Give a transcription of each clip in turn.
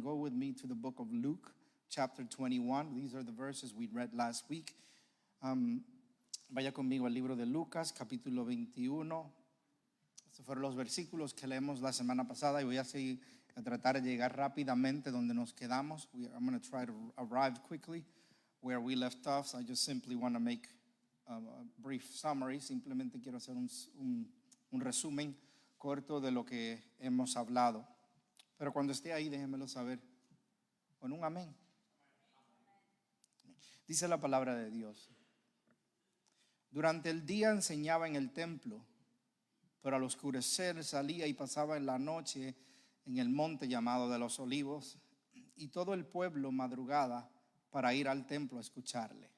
go with me to the book of Luke, chapter 21. These are the verses we read last week. Vaya conmigo al libro de Lucas, capítulo 21. Estos fueron los versículos que leemos la semana pasada y voy a seguir a tratar de llegar rápidamente donde nos quedamos. I'm going to try to arrive quickly where we left off. So I just simply want to make a brief summary. Simplemente quiero hacer un resumen corto de lo que hemos hablado. Pero cuando esté ahí, déjenmelo saber con un amén. Dice la palabra de Dios. Durante el día enseñaba en el templo, pero al oscurecer salía y pasaba en la noche en el monte llamado de los Olivos, y todo el pueblo madrugaba para ir al templo a escucharle.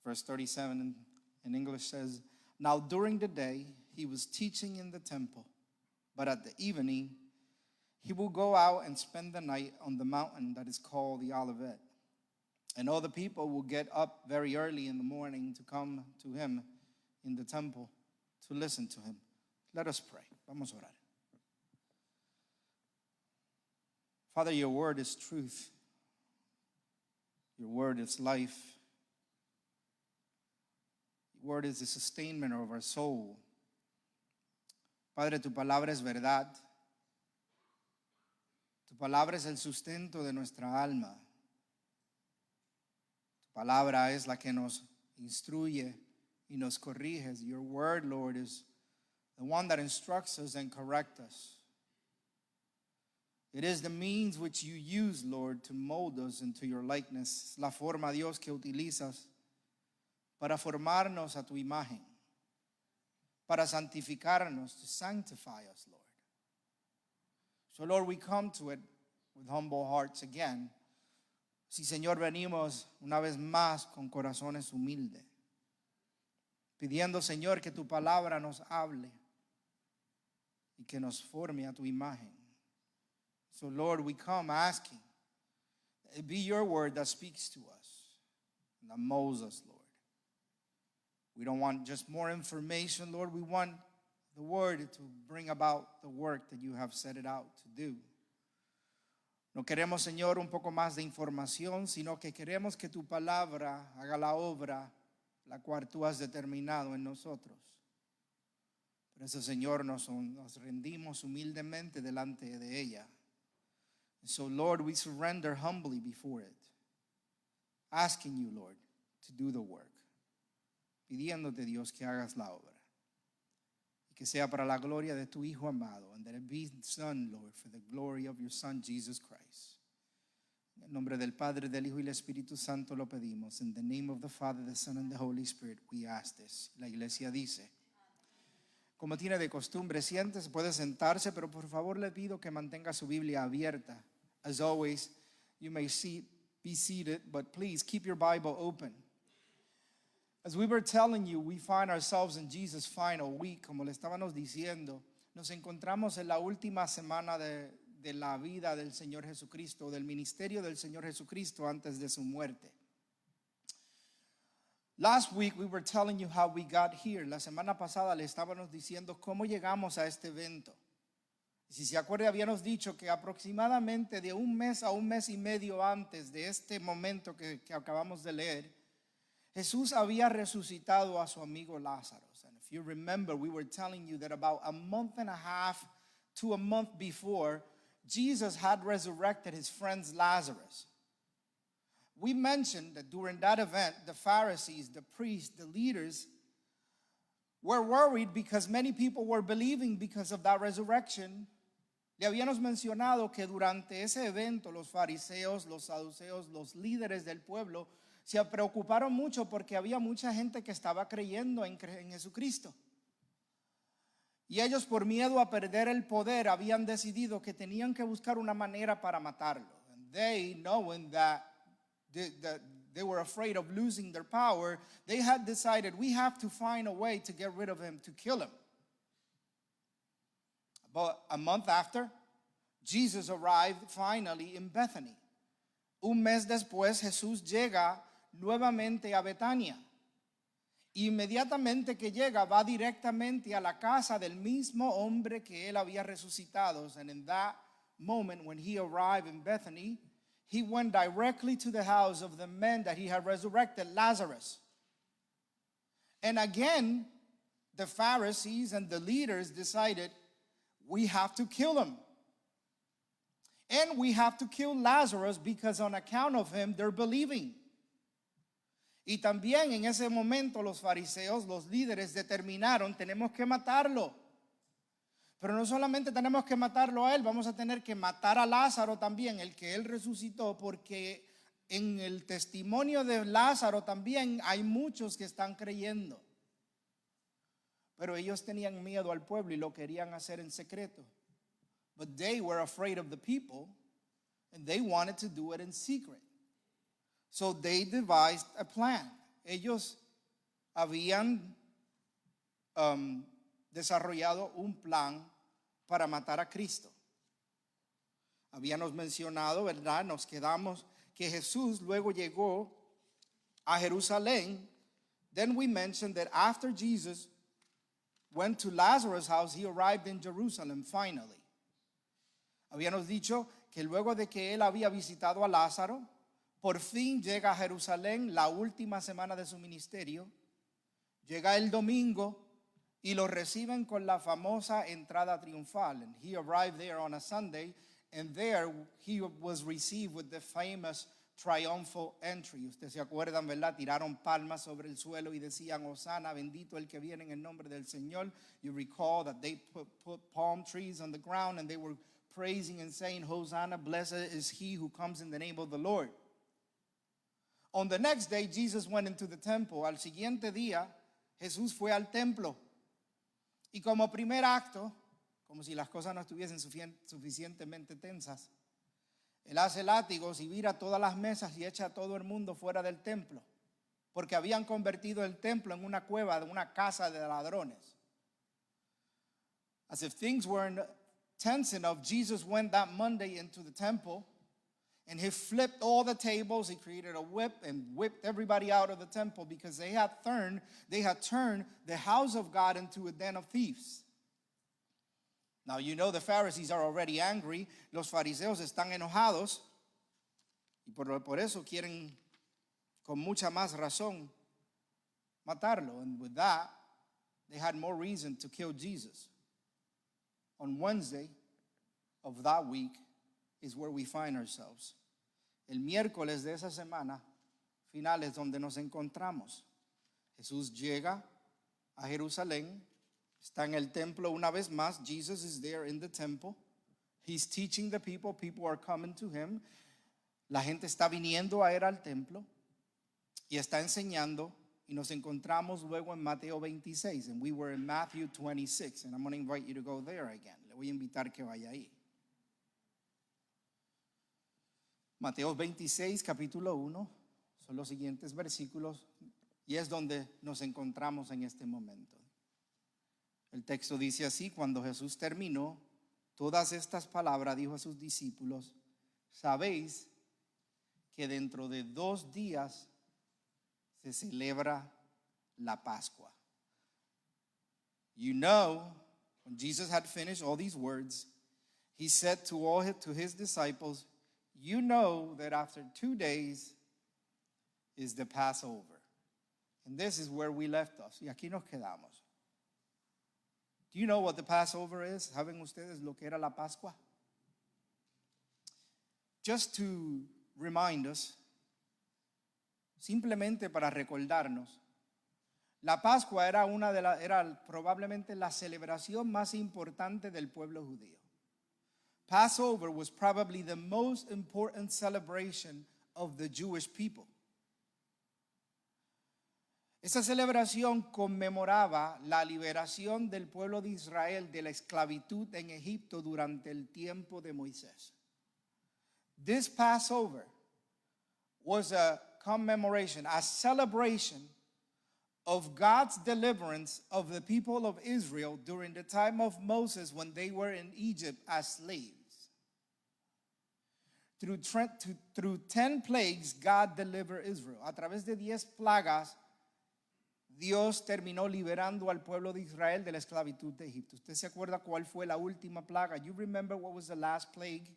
Verse 37 in English says, Now during the day he was teaching in the temple, but at the evening he will go out and spend the night on the mountain that is called the Olivet. And all the people will get up very early in the morning to come to him in the temple to listen to him. Let us pray. Vamos a orar. Father, your word is truth. Your word is life. Your word is the sustainment of our soul. Padre, tu palabra es verdad. Tu palabra es el sustento de nuestra alma. Tu palabra es la que nos instruye y nos corrige. Your word, Lord, is the one that instructs us and corrects us. It is the means which you use, Lord, to mold us into your likeness. La forma, Dios, que utilizas para formarnos a tu imagen, para santificarnos, to sanctify us, Lord. So, Lord, we come to it with humble hearts again. Sí, Señor, venimos una vez más con corazones humildes, pidiendo, Señor, que tu palabra nos hable y que nos forme a tu imagen. So, Lord, we come asking that it be your word that speaks to us and that molds us, Lord. We don't want just more information, Lord. We want the word to bring about the work that you have set it out to do. No queremos, Señor, un poco más de información, sino que queremos que tu palabra haga la obra la cual tú has determinado en nosotros. Por eso, Señor, nos rendimos humildemente delante de ella. So, Lord, we surrender humbly before it, asking you, Lord, to do the work, pidiéndote, Dios, que hagas la obra, y que sea para la gloria de tu Hijo amado, and that it be done, Lord, for the glory of your Son, Jesus Christ. En el nombre del Padre, del Hijo y del Espíritu Santo lo pedimos. In the name of the Father, the Son, and the Holy Spirit, we ask this. La iglesia dice, como tiene de costumbre, siéntese, puede sentarse, pero por favor le pido que mantenga su Biblia abierta. As always, you may be seated, but please keep your Bible open. As we were telling you, we find ourselves in Jesus' final week. Como le estábamos diciendo, nos encontramos en la última semana de la vida del Señor Jesucristo, del ministerio del Señor Jesucristo antes de su muerte. Last week we were telling you how we got here. La semana pasada le estábamos diciendo cómo llegamos a este evento. Si se acuerda, habíamos dicho que aproximadamente de un mes a un mes y medio antes de este momento que acabamos de leer, Jesús había resucitado a su amigo Lázaro. And if you remember, we were telling you that about a month and a half to a month before, Jesus had resurrected his friend Lazarus. We mentioned that during that event, the Pharisees, the priests, the leaders were worried because many people were believing because of that resurrection. Le habíamos mencionado que durante ese evento los fariseos, los saduceos, los líderes del pueblo se preocuparon mucho porque había mucha gente que estaba creyendo en Jesucristo. Y ellos, por miedo a perder el poder, habían decidido que tenían que buscar una manera para matarlo. And they, knowing that they were afraid of losing their power, they had decided, we have to find a way to get rid of him, to kill him. But a month after, Jesus arrived finally in Bethany. Un mes después, Jesús llega nuevamente a Betania. Inmediatamente que llega, va directamente a la casa del mismo hombre que él había resucitado. And in that moment when he arrived in Bethany, he went directly to the house of the man that he had resurrected, Lazarus. And again, the Pharisees and the leaders decided, we have to kill him. And we have to kill Lazarus because on account of him, they're believing. Y también en ese momento los fariseos, los líderes, determinaron, tenemos que matarlo. Pero no solamente tenemos que matarlo a él, vamos a tener que matar a Lázaro también, el que él resucitó, porque en el testimonio de Lázaro también hay muchos que están creyendo. Pero ellos tenían miedo al pueblo y lo querían hacer en secreto. But they were afraid of the people and they wanted to do it in secret. So they devised a plan. Ellos habían desarrollado un plan para matar a Cristo. Habíamos mencionado, ¿verdad? Nos quedamos que Jesús luego llegó a Jerusalén. Then we mentioned that after Jesus went to Lazarus' house, he arrived in Jerusalem finally. Habíamos dicho que luego de que él había visitado a Lázaro, por fin llega a Jerusalén la última semana de su ministerio. Llega el domingo y lo reciben con la famosa entrada triunfal. And he arrived there on a Sunday, and there he was received with the famous triumphal entry. Ustedes se acuerdan, ¿verdad? Tiraron palmas sobre el suelo y decían, Hosanna, bendito el que viene en el nombre del Señor. You recall that they put palm trees on the ground and they were praising and saying, Hosanna, blessed is he who comes in the name of the Lord. On the next day, Jesus went into the temple. Al siguiente día, Jesús fue al templo. Y como primer acto, como si las cosas no estuviesen suficientemente tensas, él hace látigos y vira todas las mesas y echa a todo el mundo fuera del templo, porque habían convertido el templo en una cueva, de una casa de ladrones. As if things weren't tense enough, Jesus went that Monday into the temple and he flipped all the tables. He created a whip and whipped everybody out of the temple because they had turned the house of God into a den of thieves. Now you know the Pharisees are already angry. Los fariseos están enojados y por eso quieren con mucha más razón matarlo. And with that, they had more reason to kill Jesus. On Wednesday of that week is where we find ourselves. El miércoles de esa semana final es donde nos encontramos. Jesús llega a Jerusalén, está en el templo una vez más. Jesus is there in the temple. He's teaching the people. People are coming to him. La gente está viniendo a él al templo y está enseñando. Y nos encontramos luego en Mateo 26. And we were in Matthew 26. And I'm going to invite you to go there again. Le voy a invitar que vaya ahí. Mateo 26, capítulo 1. Son los siguientes versículos. Y es donde nos encontramos en este momento. El texto dice así: cuando Jesús terminó todas estas palabras, dijo a sus discípulos: sabéis que dentro de 2 días se celebra la Pascua. You know, when Jesus had finished all these words, he said to his disciples, you know that after 2 days is the Passover. And this is where we left off. Y aquí nos quedamos. Do you know what the Passover is? ¿Saben ustedes lo que era la Pascua? Just to remind us, simplemente para recordarnos, la Pascua era era probablemente la celebración más importante del pueblo judío. Passover was probably the most important celebration of the Jewish people. Esa celebración conmemoraba la liberación del pueblo de Israel de la esclavitud en Egipto durante el tiempo de Moisés. This Passover was a commemoration, a celebration of God's deliverance of the people of Israel during the time of Moses when they were in Egypt as slaves. Through 10 plagues, God delivered Israel. A través de 10 plagas, Dios terminó liberando al pueblo de Israel de la esclavitud de Egipto. ¿Usted se acuerda cuál fue la última plaga? You remember what was the last plague?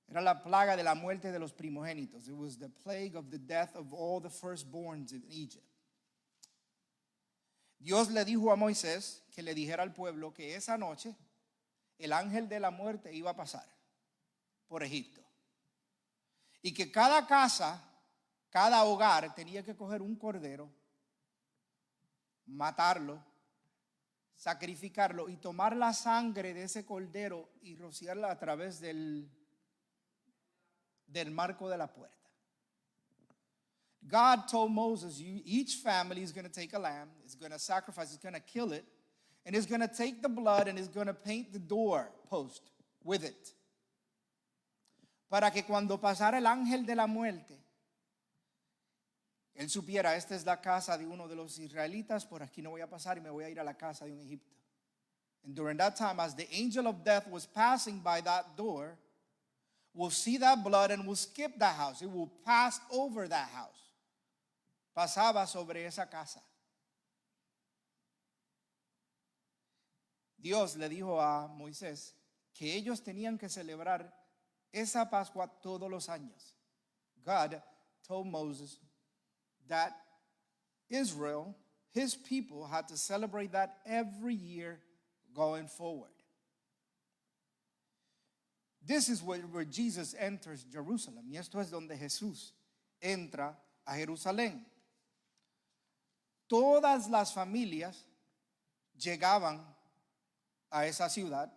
Era la plaga de la muerte de los primogénitos. It was the plague of the death of all the firstborns in Egypt. Dios le dijo a Moisés que le dijera al pueblo que esa noche el ángel de la muerte iba a pasar por Egipto. Y que cada casa, cada hogar tenía que coger un cordero, matarlo, sacrificarlo y tomar la sangre de ese cordero y rociarla a través del marco de la puerta. God told Moses, each family is going to take a lamb, is going to sacrifice, is going to kill it, and is going to take the blood and is going to paint the door post with it. Para que cuando pasara el ángel de la muerte, él supiera, esta es la casa de uno de los israelitas, por aquí no voy a pasar y me voy a ir a la casa de un egipto. And during that time, as the angel of death was passing by that door, we'll see that blood and we'll skip that house. It will pass over that house. Pasaba sobre esa casa. Dios le dijo a Moisés que ellos tenían que celebrar esa Pascua todos los años. God told Moses that Israel, his people, had to celebrate that every year going forward. This is where Jesus enters Jerusalem. Y esto es donde Jesús entra a Jerusalén. Todas las familias llegaban a esa ciudad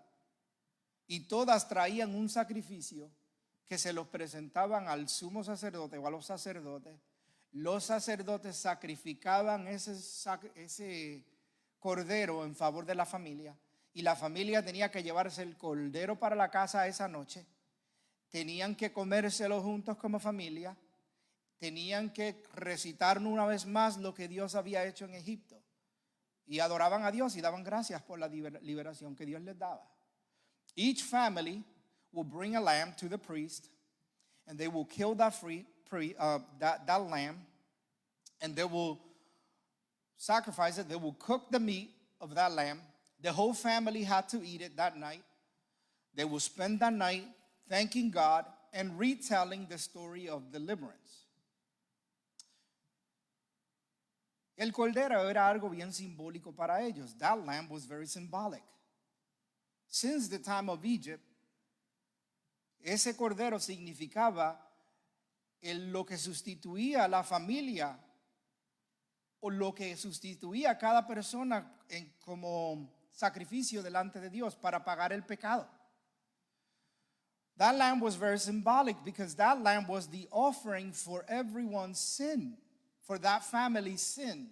y todas traían un sacrificio que se los presentaban al sumo sacerdote o a los sacerdotes. Los sacerdotes sacrificaban ese cordero en favor de la familia y la familia tenía que llevarse el cordero para la casa esa noche. Tenían que comérselo juntos como familia. Tenían que recitar una vez más lo que Dios había hecho en Egipto. Y adoraban a Dios y daban gracias por la liberación que Dios les daba. Each family will bring a lamb to the priest, and they will kill that lamb, and they will sacrifice it. They will cook the meat of that lamb. The whole family had to eat it that night. They will spend that night thanking God and retelling the story of deliverance. El cordero era algo bien simbólico para ellos. That lamb was very symbolic. Since the time of Egypt, ese cordero significaba lo que sustituía a la familia o lo que sustituía a cada persona como sacrificio delante de Dios para pagar el pecado. That lamb was very symbolic because that lamb was the offering for everyone's sin, for that family's sin.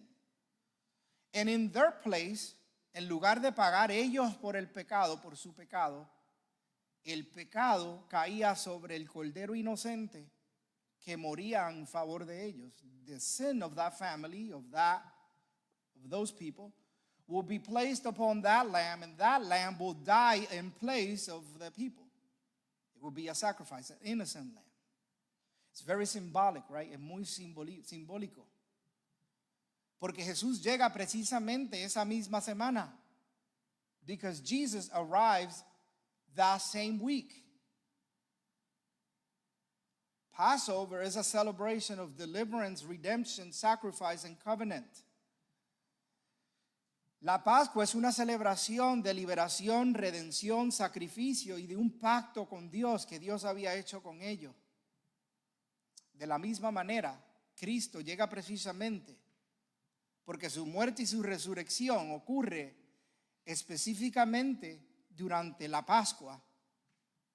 And in their place, en lugar de pagar ellos por el pecado, por su pecado, el pecado caía sobre el cordero inocente que moría en favor de ellos. The sin of that family, of those people, will be placed upon that lamb, and that lamb will die in place of the people. It will be a sacrifice, an innocent lamb. It's very symbolic, right? Es muy simbólico. Porque Jesús llega precisamente esa misma semana. Because Jesus arrives that same week. Passover is a celebration of deliverance, redemption, sacrifice, and covenant. La Pascua es una celebración de liberación, redención, sacrificio y de un pacto con Dios que Dios había hecho con ellos. De la misma manera, Cristo llega precisamente porque su muerte y su resurrección ocurre específicamente durante la Pascua,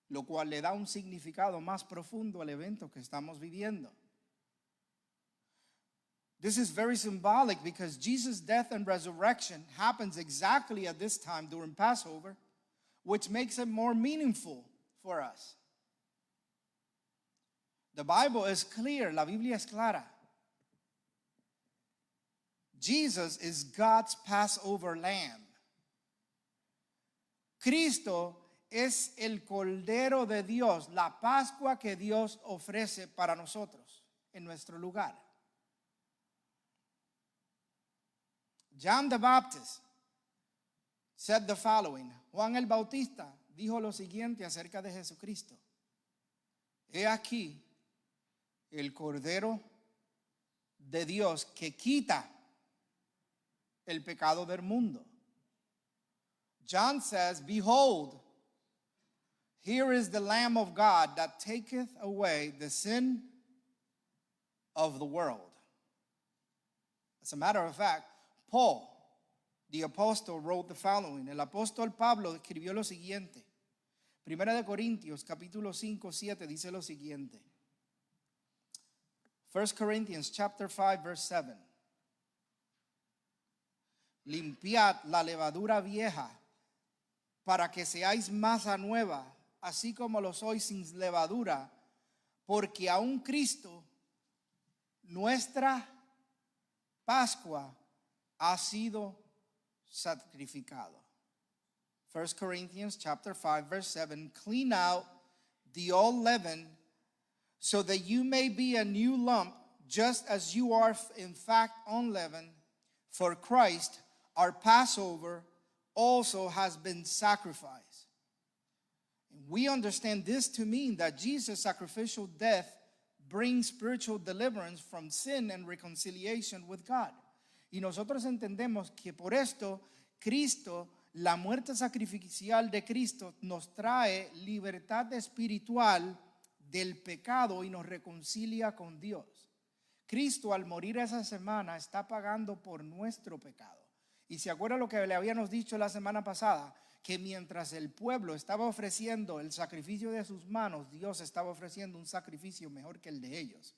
lo cual le da un significado más profundo al evento que estamos viviendo. This is very symbolic because Jesus' death and resurrection happens exactly at this time during Passover, which makes it more meaningful for us. The Bible is clear, la Biblia es clara. Jesus is God's Passover lamb. Cristo es el Cordero de Dios, la Pascua que Dios ofrece para nosotros en nuestro lugar. John the Baptist said the following. Juan el Bautista dijo lo siguiente acerca de Jesucristo. He aquí el Cordero de Dios que quita el pecado del mundo. John says, behold, here is the Lamb of God that taketh away the sin of the world. As a matter of fact, Paul, the apostle, wrote the following. El apóstol Pablo escribió lo siguiente. Primera de Corintios, capítulo 5, 7, dice lo siguiente. 1 Corinthians chapter 5, verse 7. Limpiad la levadura vieja para que seáis masa nueva, así como lo sois sin levadura, porque aún Cristo, nuestra Pascua, ha sido sacrificado. 1 Corinthians chapter 5, verse 7. Clean out the old leaven, so that you may be a new lump, just as you are in fact unleavened. For Christ, our Passover, also has been sacrificed. And we understand this to mean that Jesus' sacrificial death brings spiritual deliverance from sin and reconciliation with God. Y nosotros entendemos que por esto Cristo, la muerte sacrificial de Cristo, nos trae libertad espiritual del pecado y nos reconcilia con Dios. Cristo, al morir esa semana, está pagando por nuestro pecado. Y se acuerda lo que le habíamos dicho la semana pasada, que mientras el pueblo estaba ofreciendo el sacrificio de sus manos, Dios estaba ofreciendo un sacrificio mejor que el de ellos.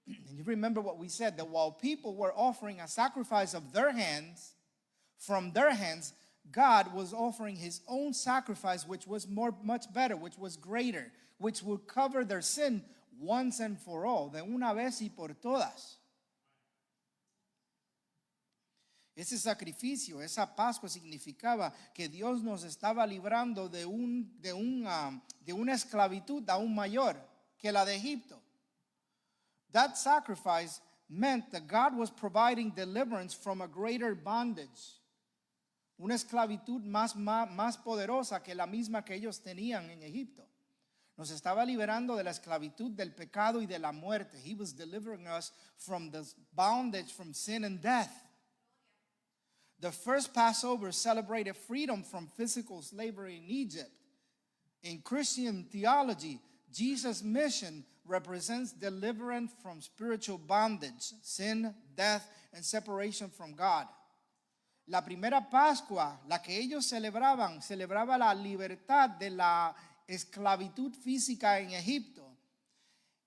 And you remember what we said, that while people were offering a sacrifice of their hands, from their hands, God was offering his own sacrifice, which was much better, which was greater, which would cover their sin once and for all, de una vez y por todas. Ese sacrificio, esa Pascua significaba que Dios nos estaba librando de una esclavitud aún mayor que la de Egipto. That sacrifice meant that God was providing deliverance from a greater bondage. Una esclavitud más poderosa que la misma que ellos tenían en Egipto. Nos estaba liberando de la esclavitud del pecado y de la muerte. He was delivering us from the bondage from sin and death. The first Passover celebrated freedom from physical slavery in Egypt. In Christian theology, Jesus' mission represents deliverance from spiritual bondage, sin, death, and separation from God. La primera Pascua, la que ellos celebraba la libertad de la esclavitud física en Egipto.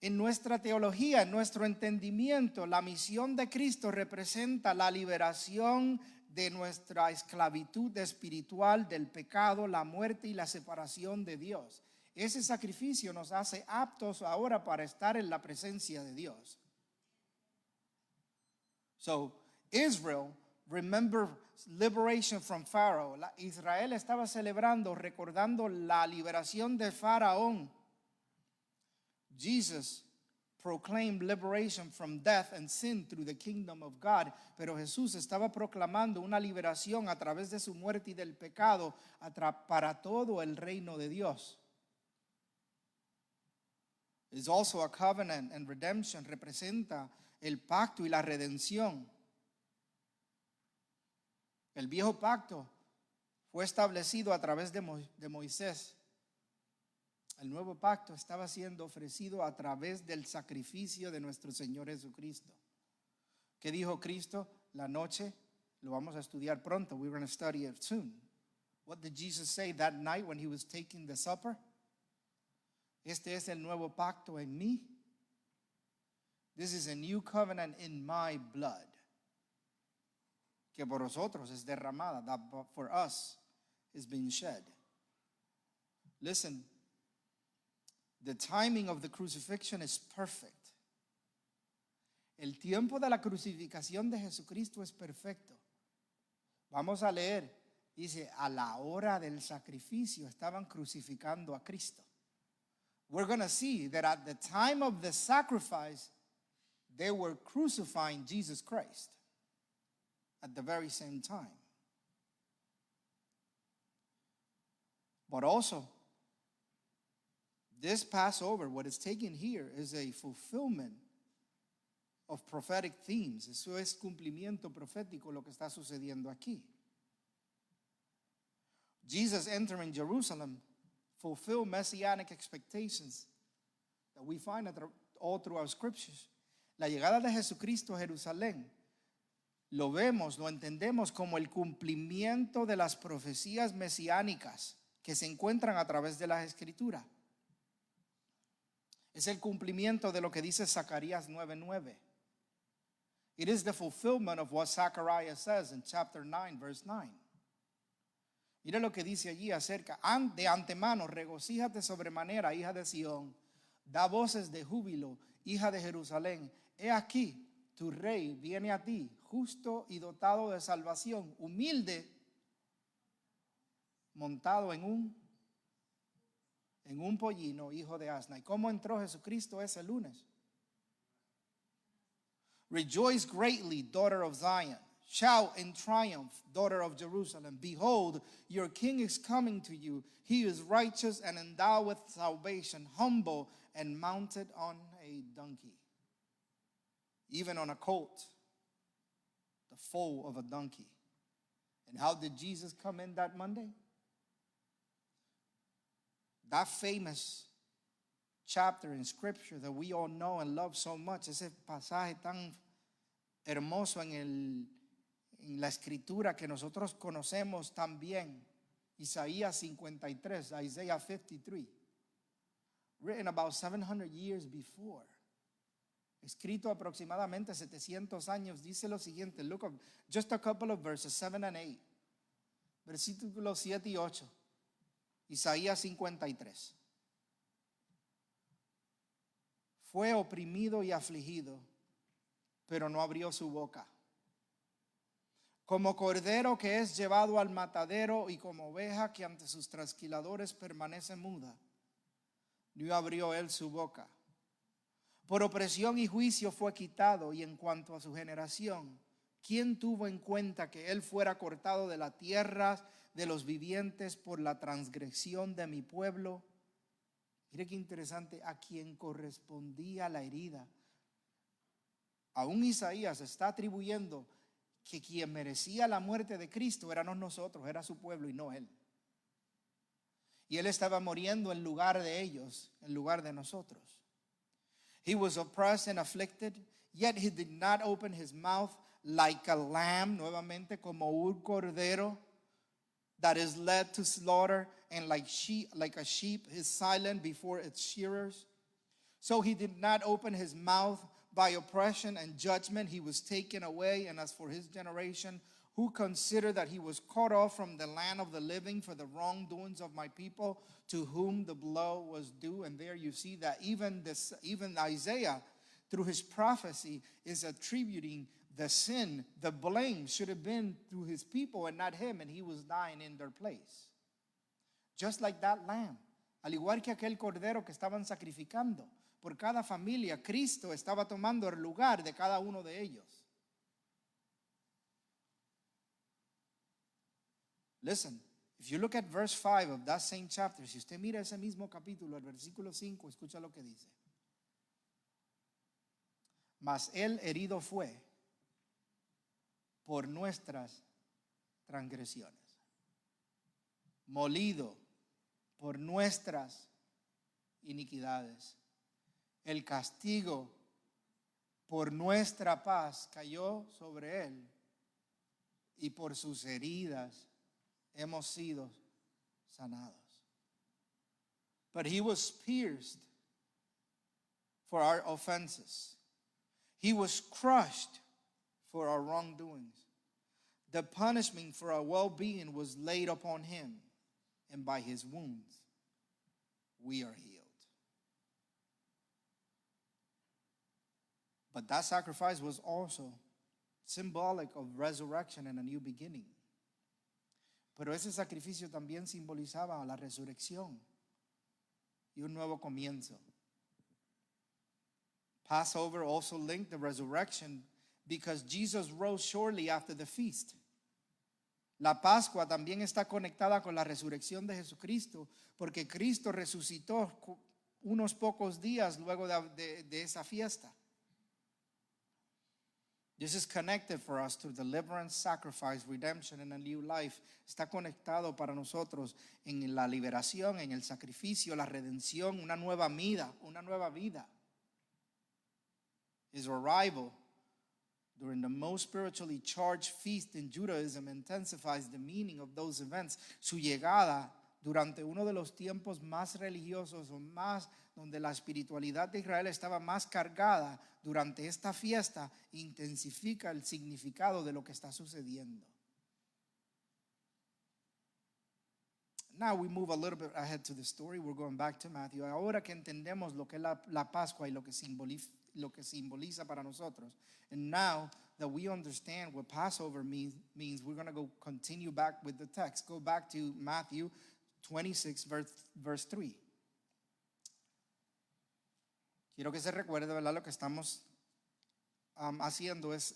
En nuestra teología, en nuestro entendimiento, la misión de Cristo representa la liberación de nuestra esclavitud espiritual, del pecado, la muerte y la separación de Dios. Ese sacrificio nos hace aptos ahora para estar en la presencia de Dios. So, Israel, remember liberation from Pharaoh. Israel estaba celebrando, recordando la liberación de Faraón. Jesus proclaimed liberation from death and sin through the kingdom of God. Pero Jesús estaba proclamando una liberación a través de su muerte y del pecado para todo el reino de Dios. It's also a covenant and redemption. Representa el pacto y la redención. El viejo pacto fue establecido a través de Moisés. El nuevo pacto estaba siendo ofrecido a través del sacrificio de nuestro Señor Jesucristo. ¿Qué dijo Cristo la noche? Lo vamos a estudiar pronto. We're going to study it soon. What did Jesus say that night when he was taking the supper? Este es el nuevo pacto en mí. This is a new covenant in my blood. Que por nosotros es derramada. That for us is being shed. Listen. The timing of the crucifixion is perfect. El tiempo de la crucificación de Jesucristo es perfecto. Vamos a leer. Dice, a la hora del sacrificio estaban crucificando a Cristo. We're going to see that at the time of the sacrifice, they were crucifying Jesus Christ. at the very same time. But also, this Passover, what is taken here, is a fulfillment of prophetic themes. Eso es cumplimiento profético lo que está sucediendo aquí. Jesus entering Jerusalem fulfilled messianic expectations that we find all through our scriptures. La llegada de Jesucristo a Jerusalén lo vemos, lo entendemos como el cumplimiento de las profecías mesiánicas que se encuentran a través de las Escrituras. Es el cumplimiento de lo que dice Zacarías 9:9. It is the fulfillment of what Zechariah says in chapter 9, verse 9. Mira lo que dice allí acerca, de antemano, regocíjate sobremanera, hija de Sión, da voces de júbilo, hija de Jerusalén. He aquí, tu rey viene a ti, justo y dotado de salvación, humilde, montado en un pollino, hijo de asna. ¿Y cómo entró Jesucristo ese lunes? Rejoice greatly, daughter of Zion. Shout in triumph, daughter of Jerusalem. Behold, your king is coming to you. He is righteous and endowed with salvation, humble and mounted on a donkey. Even on a colt, the foal of a donkey. And how did Jesus come in that Monday? That famous chapter in Scripture that we all know and love so much, ese pasaje tan hermoso en la escritura que nosotros conocemos tan bien, Isaías 53, Isaiah 53, written about 700 years before, escrito aproximadamente 700 años, dice lo siguiente. Look up just a couple of verses, 7 and 8, versículos 7 y 8, Isaías 53. Fue oprimido y afligido, pero no abrió su boca. Como cordero que es llevado al matadero y como oveja que ante sus trasquiladores permanece muda, no abrió él su boca. Por opresión y juicio fue quitado, y en cuanto a su generación, ¿quién tuvo en cuenta que él fuera cortado de la tierra de los vivientes por la transgresión de mi pueblo? Mire qué interesante, a quien correspondía la herida. Aún Isaías está atribuyendo que quien merecía la muerte de Cristo éramos nosotros, era su pueblo y no él. Y él estaba muriendo en lugar de ellos, en lugar de nosotros. He was oppressed and afflicted, yet he did not open his mouth, like a lamb, nuevamente como un cordero that is led to slaughter, and like a sheep is silent before its shearers. So he did not open his mouth. By oppression and judgment he was taken away. And as for his generation, who considered that he was cut off from the land of the living for the wrongdoings of my people, to whom the blow was due. And there you see that even Isaiah, through his prophecy, is attributing the sin, the blame should have been through his people and not him, and he was dying in their place. Just like that lamb, al igual que aquel cordero que estaban sacrificando por cada familia, Cristo estaba tomando el lugar de cada uno de ellos. Listen, if you look at verse 5 of that same chapter, si usted mira ese mismo capítulo, el versículo 5, escucha lo que dice. Mas él herido fue por nuestras transgresiones, molido por nuestras iniquidades. El castigo por nuestra paz cayó sobre él, y por sus heridas hemos sido sanados. But he was pierced for our offenses. He was crushed for our wrongdoings. The punishment for our well-being was laid upon him, and by his wounds we are healed. But that sacrifice was also symbolic of resurrection and a new beginning. Pero ese sacrificio también simbolizaba la resurrección y un nuevo comienzo. Passover also linked the resurrection because Jesus rose shortly after the feast. La Pascua también está conectada con la resurrección de Jesucristo, porque Cristo resucitó unos pocos días luego de esa fiesta. This is connected for us to deliverance, sacrifice, redemption, and a new life. Está conectado para nosotros en la liberación, en el sacrificio, la redención, una nueva vida, una nueva vida. His arrival during the most spiritually charged feast in Judaism intensifies the meaning of those events. Su llegada durante uno de los tiempos más religiosos o más donde la espiritualidad de Israel estaba más cargada, durante esta fiesta intensifica el significado de lo que está sucediendo. Now we move a little bit ahead to the story. We're going back to Matthew. Ahora que entendemos lo que es la Pascua y lo que simboliza para nosotros. And now that we understand what Passover means we're going to continue back with the text. Go back to Matthew 26, verse 3. Quiero que se recuerde, ¿verdad? Lo que estamos haciendo es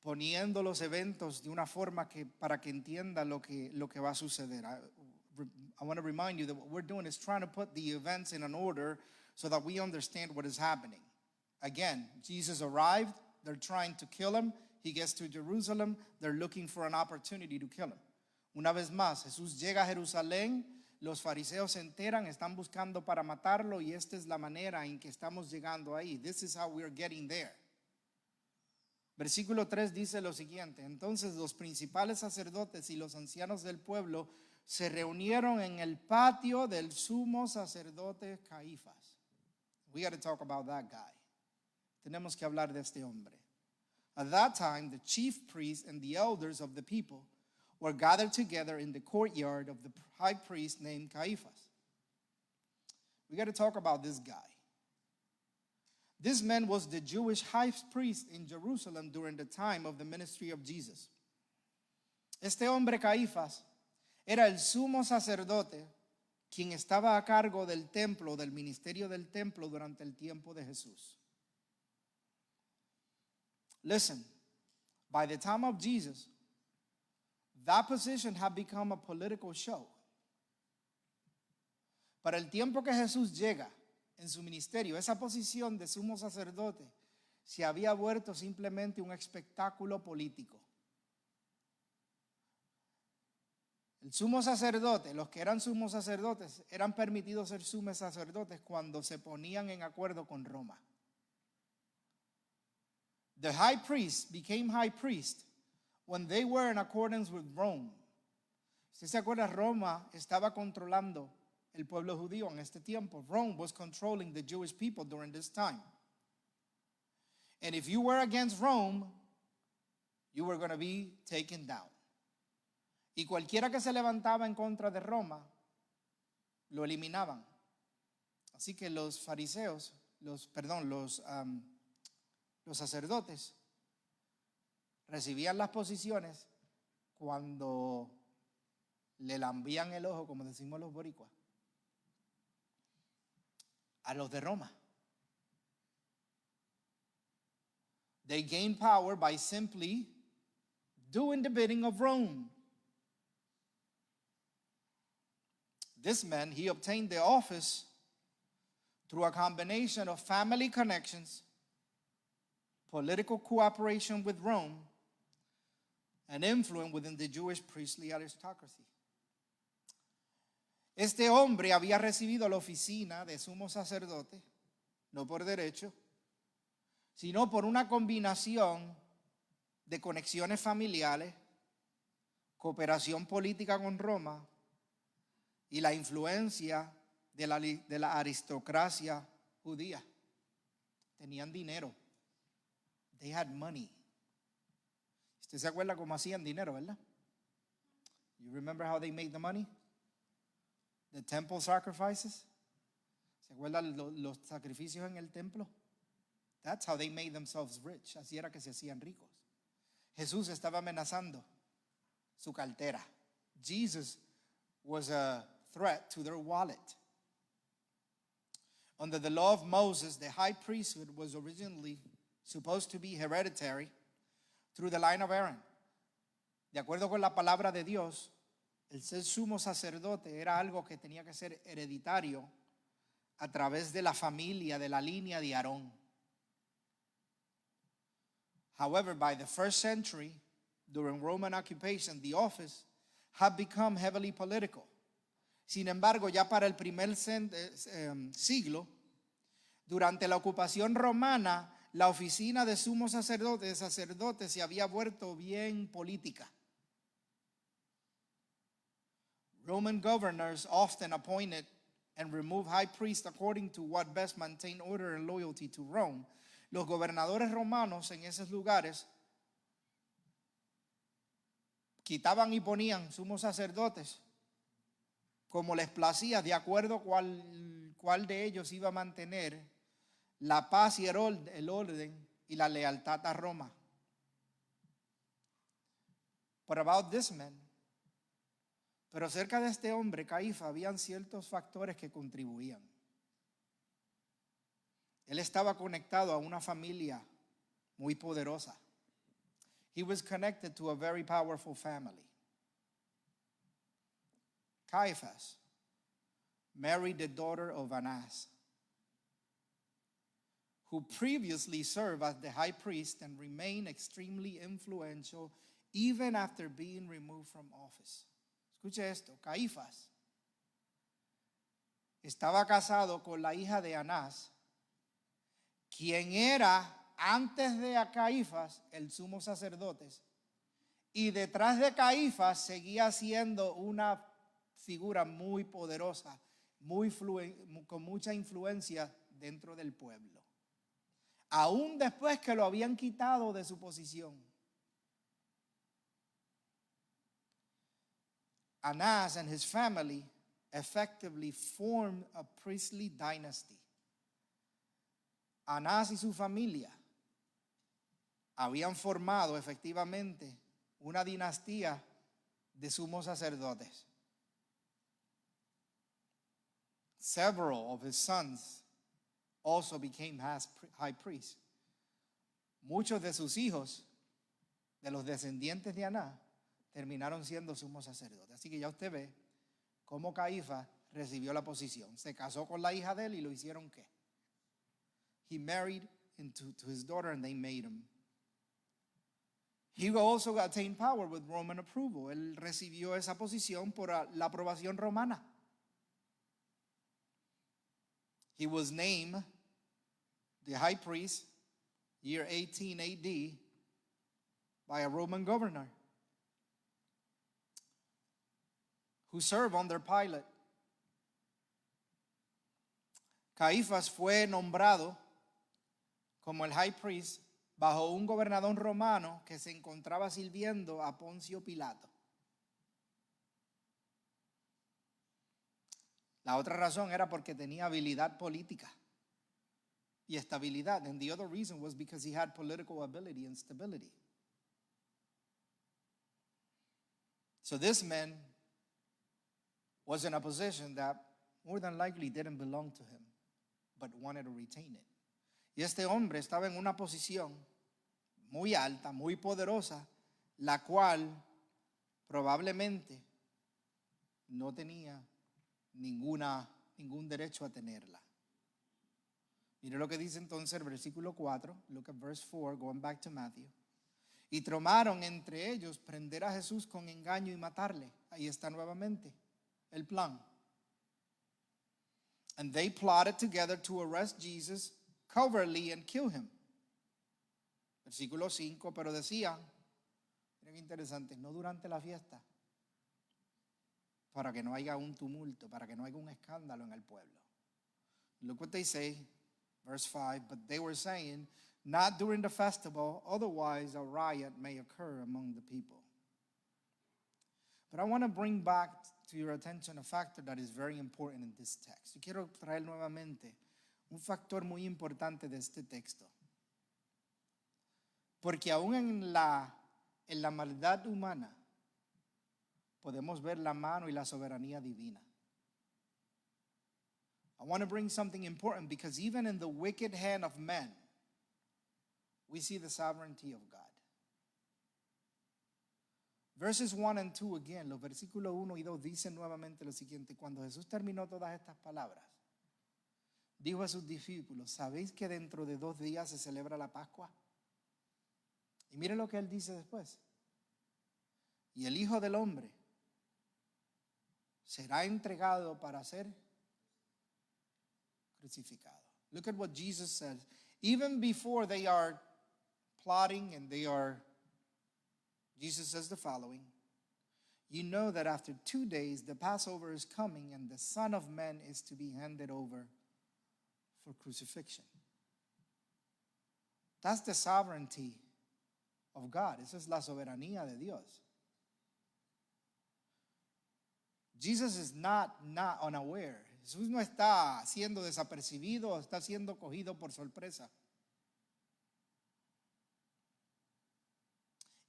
poniendo los eventos de una forma para que entienda lo que va a suceder. I want to remind you that what we're doing is trying to put the events in an order so that we understand what is happening. Again, Jesus arrived. They're trying to kill him. He gets to Jerusalem. They're looking for an opportunity to kill him. Una vez más, Jesús llega a Jerusalén. Los fariseos se enteran, están buscando para matarlo y esta es la manera en que estamos llegando ahí. This is how we're getting there. Versículo 3 dice lo siguiente: entonces los principales sacerdotes y los ancianos del pueblo se reunieron en el patio del sumo sacerdote Caifás. We got to talk about that guy. Tenemos que hablar de este hombre. At that time, the chief priests and the elders of the people were gathered together in the courtyard of the high priest named Caiaphas. We got to talk about this guy. This man was the Jewish high priest in Jerusalem during the time of the ministry of Jesus. Este hombre Caifás era el sumo sacerdote quien estaba a cargo del templo, del ministerio del templo durante el tiempo de Jesús. Listen, by the time of Jesus, that position had become a political show. Para el tiempo que Jesús llega en su ministerio, esa posición de sumo sacerdote se había vuelto simplemente un espectáculo político. El sumo sacerdote, los que eran sumos sacerdotes, eran permitidos ser sumos sacerdotes cuando se ponían en acuerdo con Roma. The high priest became high priest when they were in accordance with Rome. ¿Usted se acuerda? Roma estaba controlando el pueblo judío en este tiempo. Rome was controlling the Jewish people during this time. And if you were against Rome, you were going to be taken down. Y cualquiera que se levantaba en contra de Roma, lo eliminaban. Así que los fariseos, los sacerdotes, recibían las posiciones cuando le lambían el ojo, como decimos los boricuas, a los de Roma. They gained power by simply doing the bidding of Rome. This man, he obtained the office through a combination of family connections, political cooperation with Rome, and influence within the Jewish priestly aristocracy. Este hombre había recibido la oficina de sumo sacerdote, no por derecho, sino por una combinación de conexiones familiares, cooperación política con Roma y la influencia de la aristocracia judía. Tenían dinero. They had money. ¿Usted se acuerda cómo hacían dinero, verdad? You remember how they made the money? The temple sacrifices. ¿Se acuerdan los sacrificios en el templo? That's how they made themselves rich. Así era que se hacían ricos. Jesús estaba amenazando su cartera. Jesus was a threat to their wallet. Under the law of Moses, the high priesthood was originally supposed to be hereditary through the line of Aaron. De acuerdo con la palabra de Dios, el ser sumo sacerdote era algo que tenía que ser hereditario a través de la familia, de la línea de Aarón. However, by the first century, during Roman occupation, the office had become heavily political. Sin embargo, ya para el primer siglo, durante la ocupación romana, la oficina de sumo sacerdote se había vuelto bien política. Roman governors often appointed and removed high priests according to what best maintained order and loyalty to Rome. Los gobernadores romanos en esos lugares quitaban y ponían sumos sacerdotes como les placía, de acuerdo cuál de ellos iba a mantener la paz y el orden y la lealtad a Roma. But about this man, pero cerca de este hombre, Caifás, habían ciertos factores que contribuían. Él estaba conectado a una familia muy poderosa. He was connected to a very powerful family. Caiaphas married the daughter of Annas, who previously served as the high priest and remained extremely influential even after being removed from office. Escuche esto, Caifás estaba casado con la hija de Anás, quien era antes de Caifás el sumo sacerdote, y detrás de Caifás seguía siendo una figura muy poderosa, con mucha influencia dentro del pueblo. Aún después que lo habían quitado de su posición. Anás and his family effectively formed a priestly dynasty. Anás y su familia habían formado efectivamente una dinastía de sumos sacerdotes. Several of his sons also became high priests. Muchos de sus hijos, de los descendientes de Anás, terminaron siendo sumos sacerdotes. Así que ya usted ve cómo Caifás recibió la posición. Se casó con la hija de él y lo hicieron ¿qué? He married to his daughter and they made him. He also attained power with Roman approval. Él recibió esa posición por la aprobación romana. He was named the high priest year 18 AD by a Roman governor who served under Pilate. Caifás fue nombrado como el high priest bajo un gobernador romano que se encontraba sirviendo a Poncio Pilato. La otra razón era porque tenía habilidad política y estabilidad. And the other reason was because he had political ability and stability. So this man was in a position that more than likely didn't belong to him, but wanted to retain it. Y este hombre estaba en una posición muy alta, muy poderosa, la cual probablemente no tenía ningún derecho a tenerla. Mire lo que dice entonces el versículo 4, look at verse 4, going back to Matthew. Y tramaron entre ellos prender a Jesús con engaño y matarle. Ahí está nuevamente el plan. And they plotted together to arrest Jesus covertly and kill him. Versículo 5, pero decían, miren qué interesante, no durante la fiesta, para que no haya un tumulto, para que no haya un escándalo en el pueblo. Look what they say, verse 5, but they were saying, not during the festival, otherwise a riot may occur among the people. But I want to bring back to your attention a factor that is very important in this text. Yo quiero traer nuevamente un factor muy importante de este texto. Porque aún en la maldad humana podemos ver la mano y la soberanía divina. I want to bring something important because even in the wicked hand of man, we see the sovereignty of God. Verses 1 and 2 again, los versículos 1 y 2 dicen nuevamente lo siguiente: cuando Jesús terminó todas estas palabras, dijo a sus discípulos: ¿sabéis que dentro de 2 días se celebra la Pascua? Y mire lo que él dice después: y el Hijo del Hombre será entregado para ser crucificado. Look at what Jesus says. Even before they are plotting and Jesus says the following: you know that after 2 days the Passover is coming, and the Son of Man is to be handed over for crucifixion. That's the sovereignty of God. Esa es la soberanía de Dios. Jesus is not unaware. Jesús no está siendo desapercibido, está siendo cogido por sorpresa.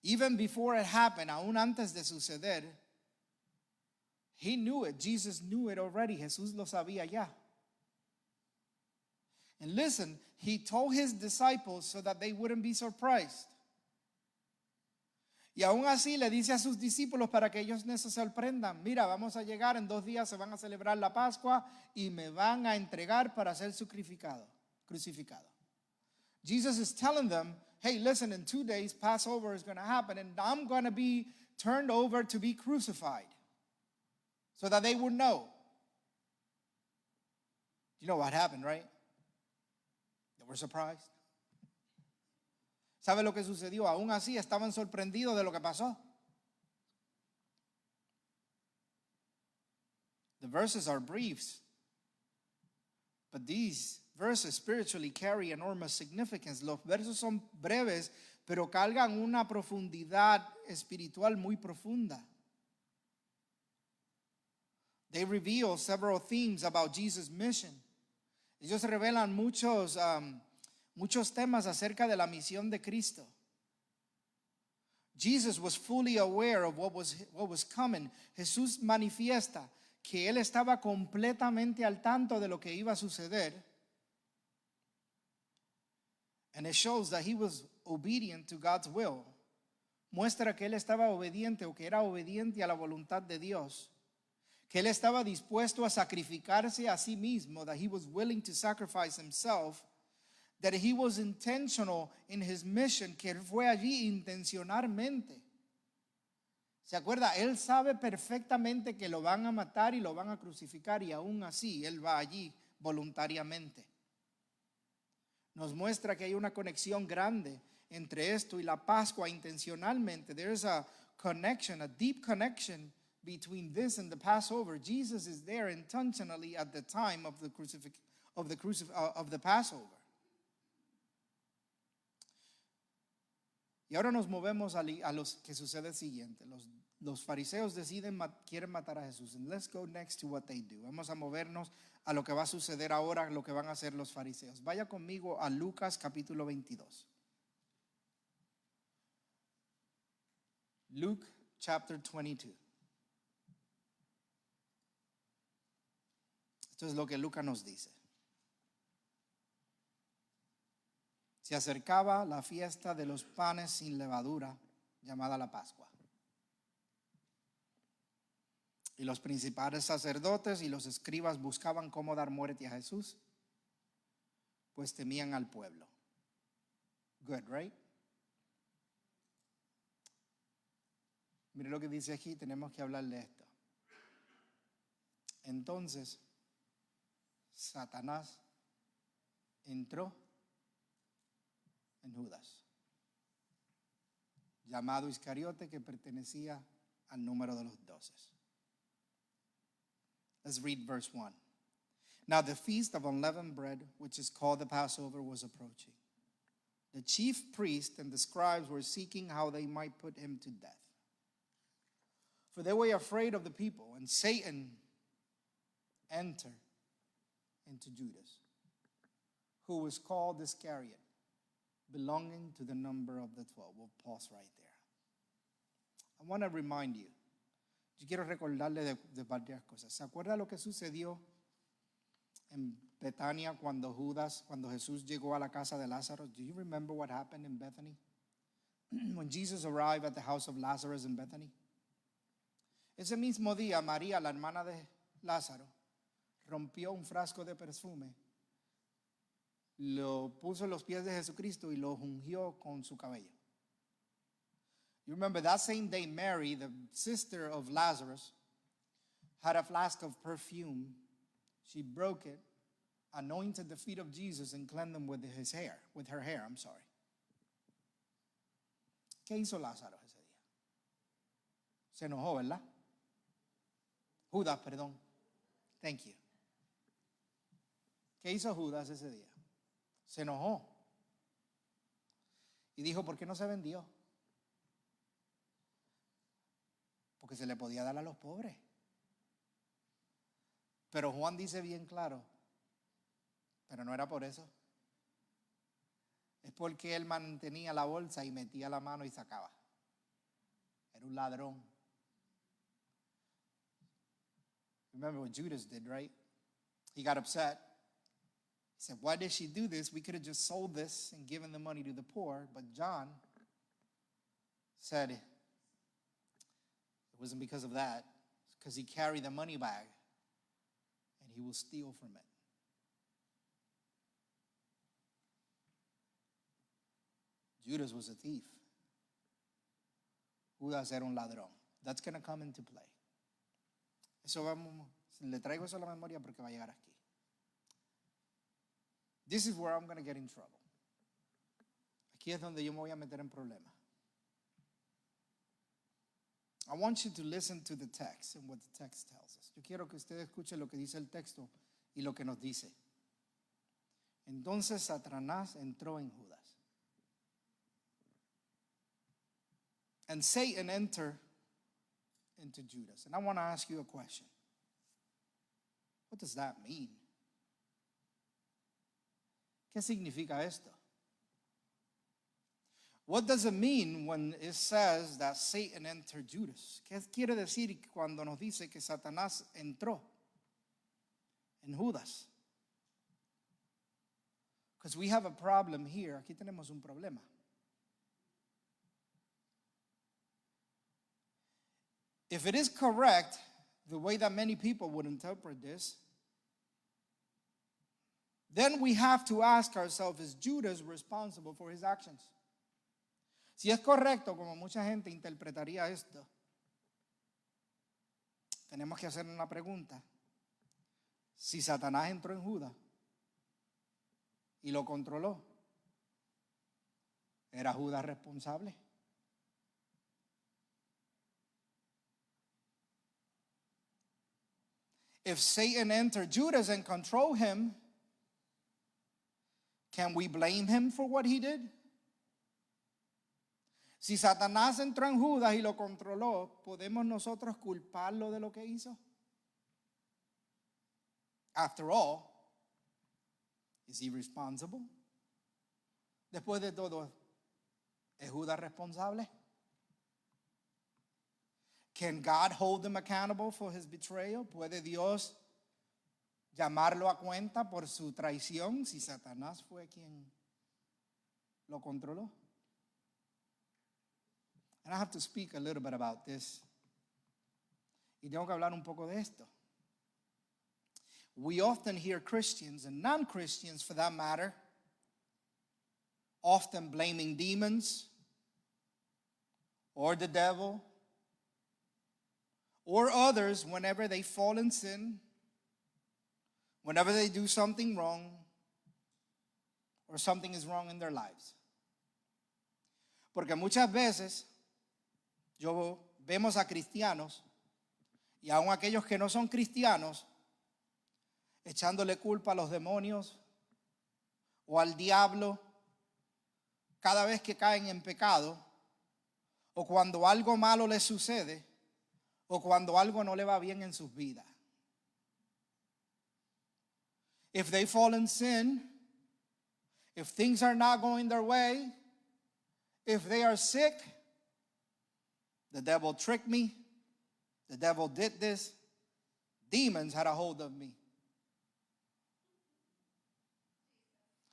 Even before it happened, aún antes de suceder, he knew it. Jesus knew it already. Jesús lo sabía ya. And listen, he told his disciples so that they wouldn't be surprised. Y aún así le dice a sus discípulos para que ellos no se sorprendan: mira, vamos a llegar, en 2 días se van a celebrar la Pascua y me van a entregar para ser crucificado. Jesus is telling them, hey, listen, in 2 days Passover is going to happen, and I'm going to be turned over to be crucified, so that they would know. You know what happened, right? They were surprised. ¿Sabe lo que sucedió? Aún así estaban sorprendidos de lo que pasó. The verses are brief, but these verses spiritually carry enormous significance. Los versos son breves, pero cargan una profundidad espiritual muy profunda. They reveal several themes about Jesus' mission. Ellos revelan muchos temas acerca de la misión de Cristo. Jesus was fully aware of what was coming. Jesús manifiesta que él estaba completamente al tanto de lo que iba a suceder. And it shows that he was obedient to God's will. Muestra que él estaba obediente, o que era obediente a la voluntad de Dios. Que él estaba dispuesto a sacrificarse a sí mismo, that he was willing to sacrifice himself. That he was intentional in his mission, que él fue allí intencionalmente. ¿Se acuerda? Él sabe perfectamente que lo van a matar y lo van a crucificar, y aún así él va allí voluntariamente. Nos muestra que hay una conexión grande entre esto y la Pascua intencionalmente. There's a connection, a deep connection between this and the Passover. Jesus is there intentionally at the time of the Passover. Y ahora nos movemos a los que sucede el siguiente. Los fariseos quieren matar a Jesús. And let's go next to what they do. Vamos a movernos a lo que va a suceder ahora, lo que van a hacer los fariseos. Vaya conmigo a Lucas capítulo 22. Luke chapter 22. Esto es lo que Lucas nos dice. Se acercaba la fiesta de los panes sin levadura, llamada la Pascua. Y los principales sacerdotes y los escribas buscaban cómo dar muerte a Jesús, pues temían al pueblo. Good, right? Mire lo que dice aquí, tenemos que hablar de esto. Entonces, Satanás entró en Judas, llamado Iscariote, que pertenecía al número de los 12. Let's read verse 1. Now the feast of unleavened bread, which is called the Passover, was approaching. The chief priests and the scribes were seeking how they might put him to death, for they were afraid of the people. And Satan entered into Judas, who was called Iscariot, belonging to the number of the 12. We'll pause right there. I want to remind you. Yo quiero recordarle de varias cosas. ¿Se acuerda lo que sucedió en Betania cuando Jesús llegó a la casa de Lázaro? Do you remember what happened in Bethany? When Jesus arrived at the house of Lazarus in Bethany. Ese mismo día, María, la hermana de Lázaro, rompió un frasco de perfume, lo puso en los pies de Jesucristo y lo ungió con su cabello. You remember that same day, Mary, the sister of Lazarus, had a flask of perfume. She broke it, anointed the feet of Jesus, and cleansed them with her hair. ¿Qué hizo Lázaro ese día? Se enojó, ¿verdad? Judas, perdón. Thank you. ¿Qué hizo Judas ese día? Se enojó. Y dijo, ¿por qué no se vendió? Porque se le podía dar a los pobres. Pero Juan dice bien claro, pero no era por eso. Es porque él mantenía la bolsa y metía la mano y sacaba. Era un ladrón. Remember what Judas did, right? He got upset. He said, why did she do this? We could have just sold this and given the money to the poor. But John said it wasn't because of that. It's because he carried the money bag and he will steal from it. Judas was a thief. Judas era un ladrón. That's going to come into play. Eso le traigo eso a la memoria porque va a llegar aquí. This is where I'm going to get in trouble. Aquí es donde yo me voy a meter en problemas. I want you to listen to the text and what the text tells us. Yo quiero que ustedes escuchen lo que dice el texto y lo que nos dice. Entonces Satanás entró en Judas. And Satan entered into Judas. And I want to ask you a question. What does that mean? ¿Qué significa esto? What does it mean when it says that Satan entered Judas? ¿Qué quiere decir cuando nos dice que Satanás entró en Judas? Because we have a problem here. Aquí tenemos un problema. If it is correct, the way that many people would interpret this, then we have to ask ourselves, is Judas responsible for his actions? Si es correcto, como mucha gente interpretaría esto, tenemos que hacer una pregunta. Si Satanás entró en Judas y lo controló, ¿era Judas responsable? If Satan entered Judas and controlled him, can we blame him for what he did? Si Satanás entró en Judas y lo controló, ¿podemos nosotros culparlo de lo que hizo? After all, is he responsible? Después de todo, ¿es Judas responsable? Can God hold him accountable for his betrayal? ¿Puede Dios llamarlo a cuenta por su traición si Satanás fue quien lo controló? And I have to speak a little bit about this. Y tengo que hablar un poco de esto. We often hear Christians and non-Christians for that matter often blaming demons or the devil or others whenever they fall in sin, whenever they do something wrong or something is wrong in their lives. Porque muchas veces vemos a cristianos y aun aquellos que no son cristianos echándole culpa a los demonios o al diablo cada vez que caen en pecado o cuando algo malo les sucede o cuando algo no le va bien en sus vidas. If they fall in sin, if things are not going their way, if they are sick, the devil tricked me, the devil did this, demons had a hold of me.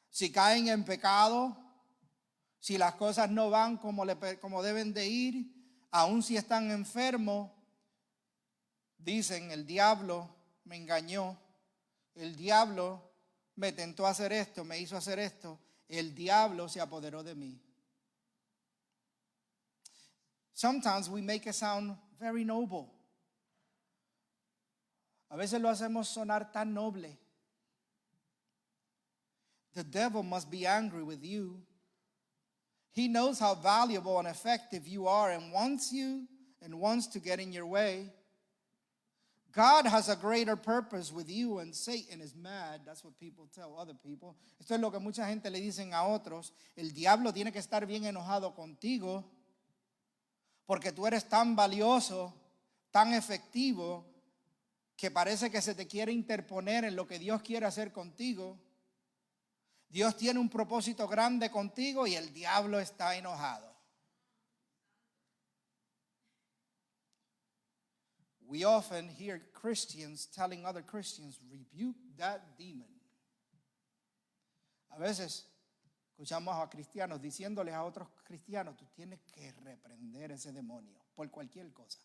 Si caen en pecado, si las cosas no van como deben de ir, aun si están enfermos, dicen, el diablo me engañó, el diablo me tentó a hacer esto, me hizo hacer esto, el diablo se apoderó de mí. Sometimes we make it sound very noble. A veces lo hacemos sonar tan noble. The devil must be angry with you. He knows how valuable and effective you are and wants to get in your way. God has a greater purpose with you and Satan is mad. That's what people tell other people. Esto es lo que mucha gente le dicen a otros. El diablo tiene que estar bien enojado contigo porque tú eres tan valioso, tan efectivo, que parece que se te quiere interponer en lo que Dios quiere hacer contigo. Dios tiene un propósito grande contigo y el diablo está enojado. We often hear Christians telling other Christians, rebuke that demon. A veces escuchamos a cristianos diciéndoles a otros cristianos, tú tienes que reprender ese demonio por cualquier cosa.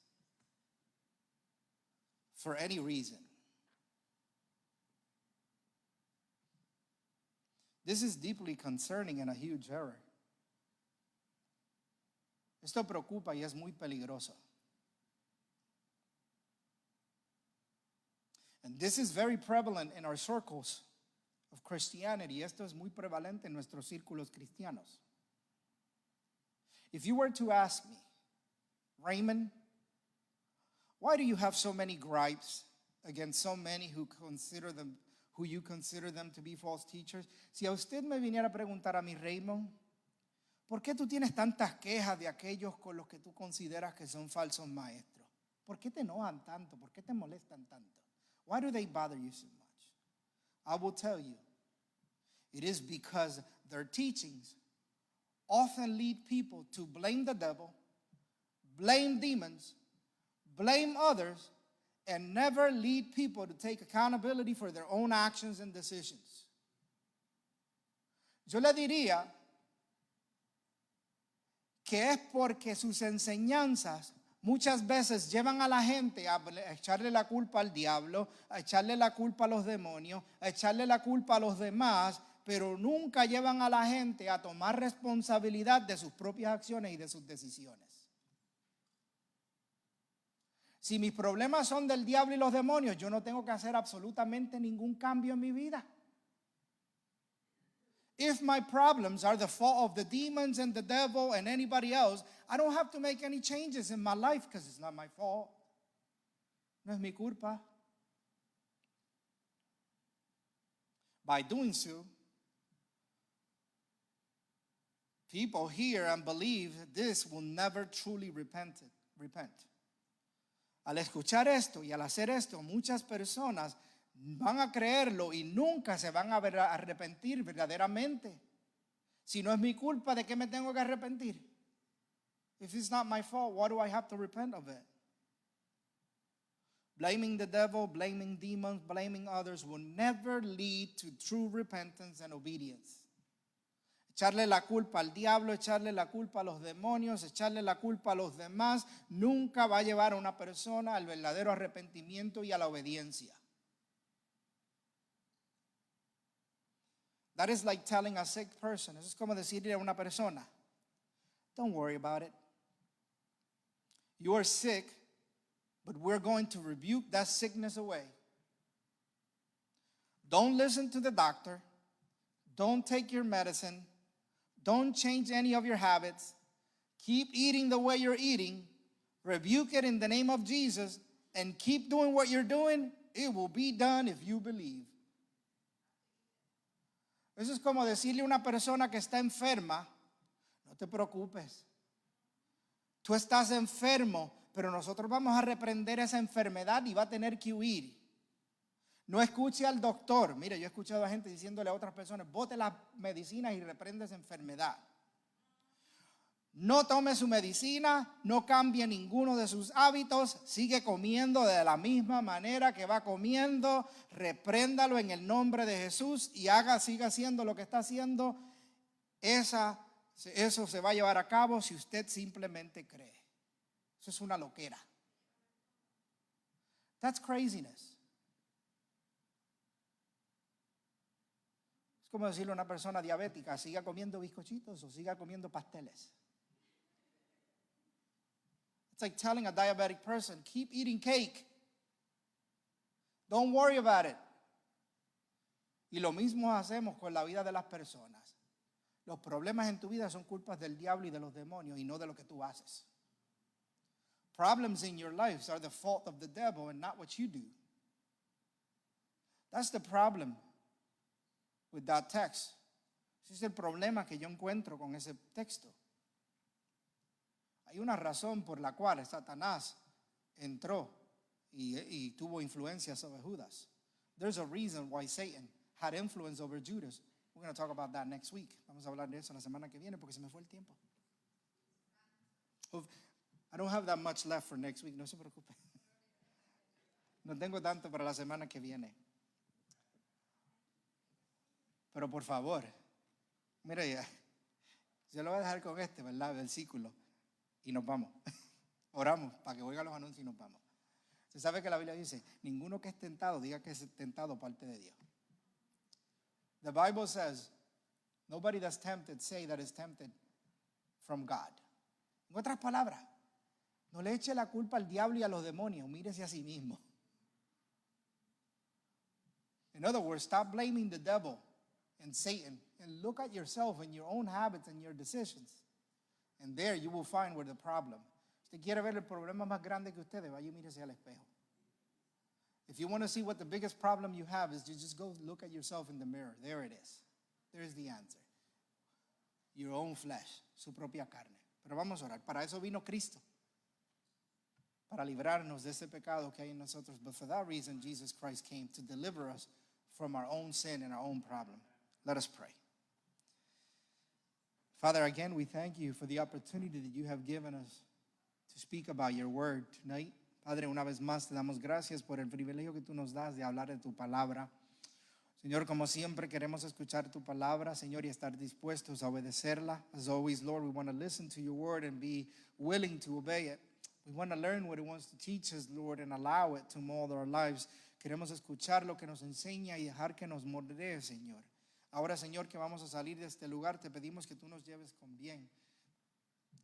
For any reason. This is deeply concerning and a huge error. Esto preocupa y es muy peligroso. And this is very prevalent in our circles of Christianity. Esto es muy prevalente en nuestros círculos cristianos. If you were to ask me, Raymond, why do you have so many gripes against so many who you consider them to be false teachers? Si a usted me viniera a preguntar a mí, Raymond, ¿por qué tú tienes tantas quejas de aquellos con los que tú consideras que son falsos maestros? ¿Por qué te enojan tanto? ¿Por qué te molestan tanto? Why do they bother you so much? I will tell you, it is because their teachings often lead people to blame the devil, blame demons, blame others, and never lead people to take accountability for their own actions and decisions. Yo le diría que es porque sus enseñanzas muchas veces llevan a la gente a echarle la culpa al diablo, a echarle la culpa a los demonios, a echarle la culpa a los demás, pero nunca llevan a la gente a tomar responsabilidad de sus propias acciones y de sus decisiones. Si mis problemas son del diablo y los demonios, yo no tengo que hacer absolutamente ningún cambio en mi vida. If my problems are the fault of the demons and the devil and anybody else, I don't have to make any changes in my life because it's not my fault. No es mi culpa. By doing so, people hear and believe this will never truly repent. Al escuchar esto y al hacer esto, muchas personas van a creerlo y nunca se van a arrepentir verdaderamente. Si no es mi culpa, ¿de qué me tengo que arrepentir? If it's not my fault, why do I have to repent of it? Blaming the devil, blaming demons, blaming others will never lead to true repentance and obedience. Echarle la culpa al diablo, echarle la culpa a los demonios, echarle la culpa a los demás, nunca va a llevar a una persona al verdadero arrepentimiento y a la obediencia. That is like telling a sick person. Eso es como decirle a una persona, don't worry about it. You are sick, but we're going to rebuke that sickness away. Don't listen to the doctor. Don't take your medicine. Don't change any of your habits. Keep eating the way you're eating. Rebuke it in the name of Jesus and keep doing what you're doing. It will be done if you believe. Eso es como decirle a una persona que está enferma, no te preocupes. Tú estás enfermo, pero nosotros vamos a reprender esa enfermedad y va a tener que huir. No escuche al doctor. Mire, yo he escuchado a gente diciéndole a otras personas, bote las medicinas y reprende esa enfermedad. No tome su medicina, no cambie ninguno de sus hábitos, sigue comiendo de la misma manera que va comiendo, repréndalo en el nombre de Jesús y siga haciendo lo que está haciendo. Eso se va a llevar a cabo si usted simplemente cree. Eso es una loquera. That's craziness. Es como decirle a una persona diabética, siga comiendo bizcochitos o siga comiendo pasteles. It's like telling a diabetic person, keep eating cake. Don't worry about it. Y lo mismo hacemos con la vida de las personas. Los problemas en tu vida son culpas del diablo y de los demonios y no de lo que tú haces. Problems in your lives are the fault of the devil and not what you do. That's the problem with that text. Ese es el problema que yo encuentro con ese texto. Hay una razón por la cual Satanás entró y tuvo influencia sobre Judas. There's a reason why Satan had influence over Judas. We're going to talk about that next week. Vamos a hablar de eso la semana que viene porque se me fue el tiempo. I don't have that much left for next week, no se preocupe. No tengo tanto para la semana que viene. Pero por favor, mira ya, yo lo voy a dejar con ¿verdad? Versículo. Y nos vamos. Oramos para que oigan los anuncios y nos vamos. Se sabe que la Biblia dice, ninguno que es tentado diga que es tentado parte de Dios. The Bible says, nobody that's tempted say that is tempted from God. En otras palabras, no le eche la culpa al diablo y a los demonios, mírese a sí mismo. In other words, stop blaming the devil and Satan and look at yourself and your own habits and your decisions. And there you will find where the problem. Usted quiere ver el problema más grande que ustedes, vaya y mírese al espejo. If you want to see what the biggest problem you have is, you just go look at yourself in the mirror. There it is. There's the answer. Your own flesh, su propia carne. Pero vamos a orar. Para eso vino Cristo. Para librarnos de ese pecado que hay en nosotros. But for that reason, Jesus Christ came to deliver us from our own sin and our own problem. Let us pray. Father, again, we thank you for the opportunity that you have given us to speak about your word tonight. Padre, una vez más te damos gracias por el privilegio que tú nos das de hablar de tu palabra. Señor, como siempre queremos escuchar tu palabra, Señor, y estar dispuestos a obedecerla. As always, Lord, we want to listen to your word and be willing to obey it. We want to learn what it wants to teach us, Lord, and allow it to mold our lives. Queremos escuchar lo que nos enseña y dejar que nos moldee, Señor. Ahora, Señor, que vamos a salir de este lugar, te pedimos que tú nos lleves con bien.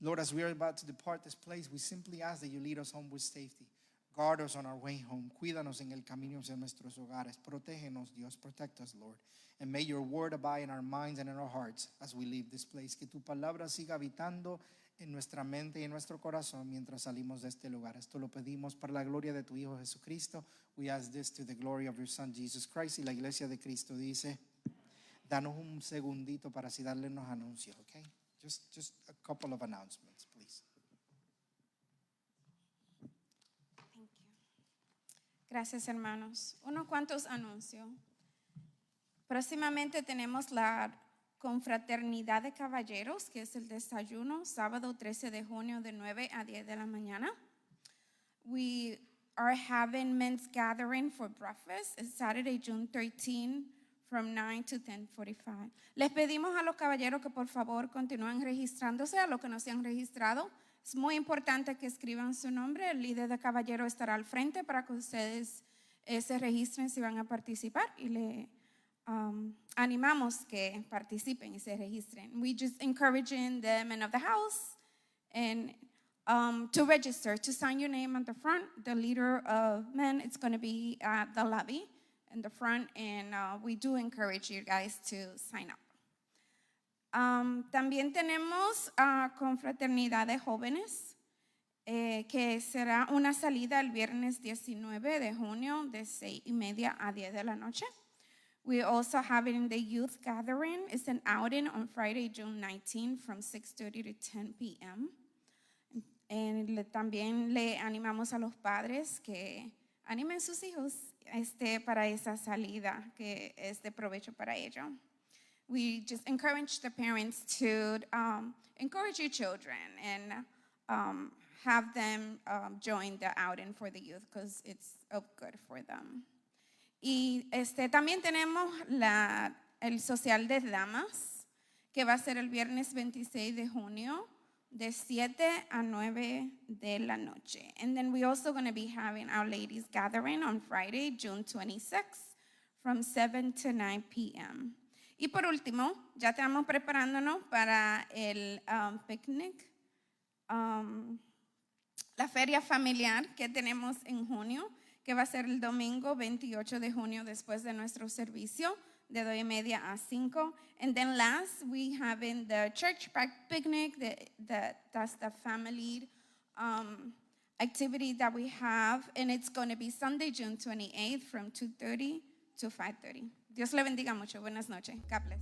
Lord, as we are about to depart this place, we simply ask that you lead us home with safety. Guard us on our way home. Cuídanos en el camino hacia nuestros hogares. Protégenos, Dios. Protect us, Lord. And may your word abide in our minds and in our hearts as we leave this place. Que tu palabra siga habitando en nuestra mente y en nuestro corazón mientras salimos de este lugar. Esto lo pedimos para la gloria de tu Hijo Jesucristo. We ask this to the glory of your Son, Jesus Christ. Y la iglesia de Cristo dice, danos un segundito para así darle unos anuncios, okay? Just a couple of announcements, please. Thank you. Gracias, hermanos. Unos cuantos anuncios. Próximamente tenemos la confraternidad de caballeros, que es el desayuno, sábado 13 de junio de 9 a 10 de la mañana. We are having men's gathering for breakfast. It's Saturday, June 13, from 9 to 10:45. Les pedimos a los caballeros que por favor continúen registrándose, a los que no se han registrado. Es muy importante que escriban su nombre. El líder de caballero estará al frente para que ustedes se registren si van a participar y le animamos que participen y se registren. We just encouraging the men of the house and to register, to sign your name at the front. The leader of men is going to be at the lobby in the front, and we do encourage you guys to sign up. También tenemos confraternidad de jóvenes, que será una salida el viernes 19 de junio de 6:30 a 10 de la noche. We also have it in the youth gathering. It's an outing on Friday, June 19 from 6:30 to 10 p.m. También le animamos a los padres que animen sus hijos para esa salida que es de provecho para ellos. we just encourage the parents to encourage your children and have them join the outing for the youth because it's good for them. Y también tenemos el social de damas, que va a ser el viernes 26 de junio, de 7 a 9 de la noche. And then we're also going to be having our ladies gathering on Friday, June 26th, from 7 to 9 p.m. Y por último, ya estamos preparándonos para el picnic, la feria familiar que tenemos en junio, que va a ser el domingo 28 de junio después de nuestro servicio de 2:30 a 5. And then last, we have in the church picnic, that's the family activity that we have, and it's going to be Sunday, June 28th from 2:30 to 5:30. Dios le bendiga mucho. Buenas noches. God bless.